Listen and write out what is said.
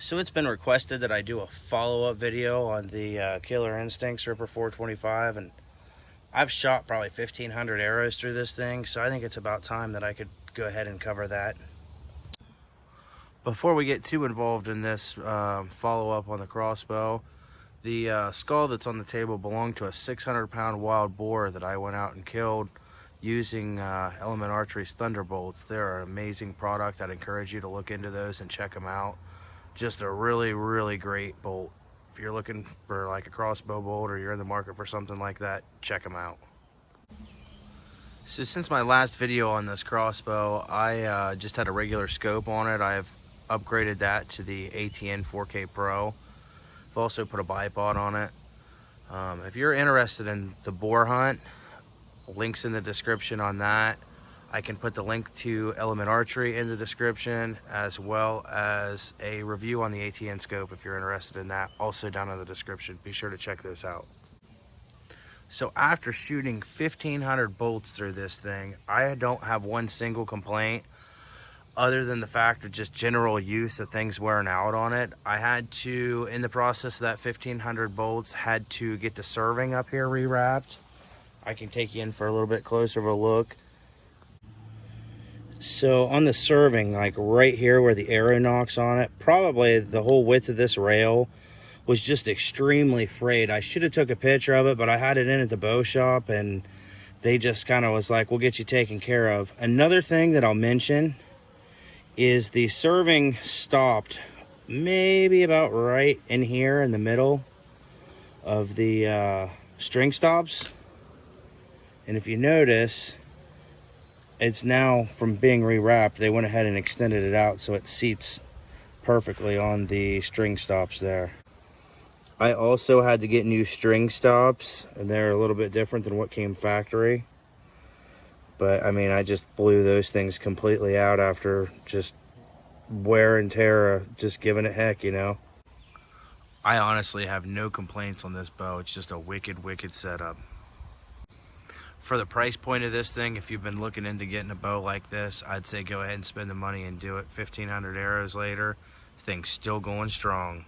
So it's been requested that I do a follow-up video on the Killer Instincts Ripper 425, and I've shot probably 1,500 arrows through this thing, so I think it's about time that I could go ahead and cover that. Before we get too involved in this follow-up on the crossbow, the skull that's on the table belonged to a 600-pound wild boar that I went out and killed using Element Archery's Thunderbolts. They're an amazing product. I'd encourage you to look into those and check them out. Just a really great bolt. If you're looking for like a crossbow bolt or you're in the market for something like that, check them out. So since my last video on this crossbow, I just had a regular scope on it. I've upgraded that to the ATN 4K Pro. I've also put a bipod on it. If you're interested in the Boar Hunt, links in the description on that. I can put the link to Element Archery in the description, as well as a review on the ATN Scope if you're interested in that, also down in the description. Be sure to check those out. So after shooting 1,500 bolts through this thing, I don't have one single complaint other than the fact of just general use of things wearing out on it. I had to, in the process of that 1,500 bolts, had to get the serving up here rewrapped. I can take you in for a little bit closer of a look. So on the serving, like right here where the arrow knocks on it, probably the whole width of this rail was just extremely frayed. I should have took a picture of it, but I had it in at the bow shop and they just kind of was like, we'll get you taken care of. Another thing that I'll mention is the serving stopped maybe about right in here in the middle of the string stops. And if you notice, it's now, from being rewrapped, they went ahead and extended it out so it seats perfectly on the string stops there. I also had to get new string stops, and they're a little bit different than what came factory. But I mean, I just blew those things completely out after just wear and tear, just giving it heck, you know. I honestly have no complaints on this bow. It's just a wicked setup. For the price point of this thing, if you've been looking into getting a bow like this, I'd say go ahead and spend the money and do it. 1,500 arrows later, thing's still going strong.